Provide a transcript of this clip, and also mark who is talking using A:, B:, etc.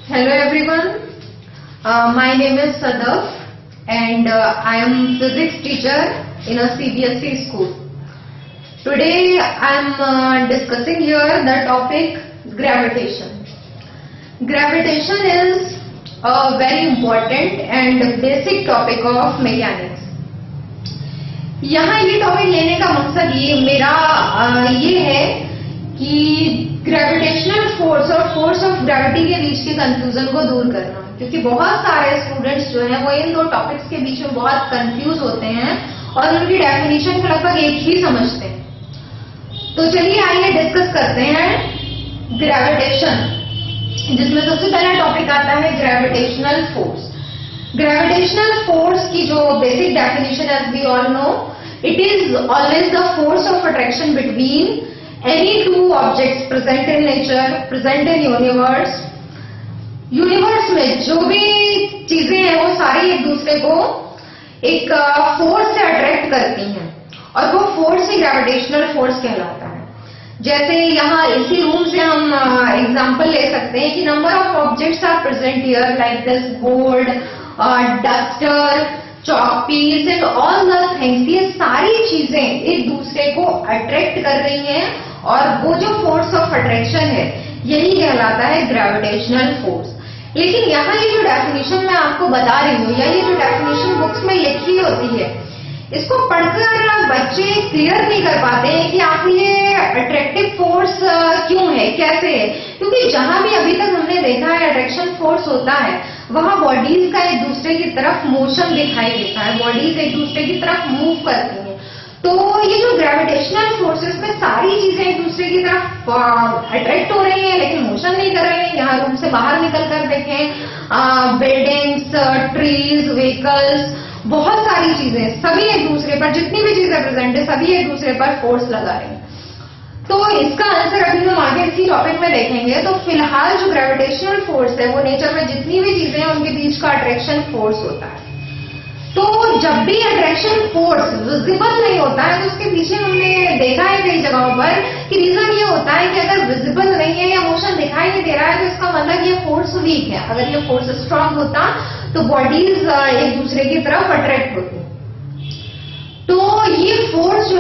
A: Hello everyone, my name is Sadaf and I am physics teacher in a CBSE school. Today I am discussing here the topic gravitation. Gravitation is a very important and basic topic of mechanics. यहाँ ये topic लेने का मकसद मेरा ये है कि gravitational force और फोर्स ऑफ ग्रेविटी के बीच के कंफ्यूजन को दूर करना, क्योंकि बहुत सारे स्टूडेंट्स जो हैं वो इन दो टॉपिक्स के बीच में बहुत कंफ्यूज होते हैं और उनकी डेफिनेशन को लगभग एक ही समझते हैं। तो चलिए आइए डिस्कस करते हैं ग्रेविटेशन, जिसमें सबसे पहला टॉपिक आता है ग्रेविटेशनल फोर्स। ग्रेविटेशनल फोर्स की जो basic definition as we all know, it is always the force of attraction between any two objects present in nature, present in universe. Universe में जो भी चीजें हैं वो सारी एक दूसरे को एक फोर्स से अट्रैक्ट करती हैं और वो फोर्स ही ग्रेविटेशनल फोर्स कहलाता है। जैसे यहाँ इसी रूम से हम एग्जांपल ले सकते हैं कि number of objects are present here like this board, duster, chalk piece and all the things. ये सारी चीजें एक दूसरे को अट्रैक्ट कर रही हैं और वो जो फोर्स ऑफ अट्रैक्शन है यही कहलाता है ग्रेविटेशनल फोर्स। लेकिन यहाँ ये जो डेफिनेशन मैं आपको बता रही हूँ या ये जो डेफिनेशन बुक्स में लिखी होती है, इसको पढ़कर बच्चे क्लियर नहीं कर पाते हैं कि आखिर ये अट्रैक्टिव फोर्स क्यों है, कैसे है। क्योंकि जहां भी अभी तक हमने देखा है अट्रैक्शन फोर्स होता है, वहां बॉडीज का एक दूसरे की तरफ मोशन दिखाई देता है, बॉडीज एक दूसरे की तरफ मूव करती हैं। तो ये जो ग्रेविटेशनल फोर्सेस में सारी चीजें एक दूसरे की तरफ अट्रैक्ट हो रही हैं लेकिन मोशन नहीं कर रही हैं। यहाँ रूम से बाहर निकल कर देखें, बिल्डिंग्स, ट्रीज, व्हीकल्स, बहुत सारी चीजें सभी एक दूसरे पर, जितनी भी चीजें प्रेजेंट है सभी एक दूसरे पर फोर्स लगा रही हैं। तो इसका आंसर अभी हम आगे इसी टॉपिक में देखेंगे। तो फिलहाल जो ग्रेविटेशनल फोर्स है वो नेचर में जितनी भी चीजें हैं उनके बीच का अट्रैक्शन फोर्स होता है। तो जब भी अट्रैक्शन फोर्स विजिबल नहीं होता है तो उसके पीछे हमने देखा है कई जगहों पर कि रीजन ये होता है कि अगर विजिबल नहीं है या मोशन दिखाई नहीं दे रहा है तो इसका मतलब ये फोर्स वीक है। अगर ये फोर्स स्ट्रांग होता तो बॉडीज एक दूसरे की तरफ अट्रैक्ट होती। तो ये फोर्स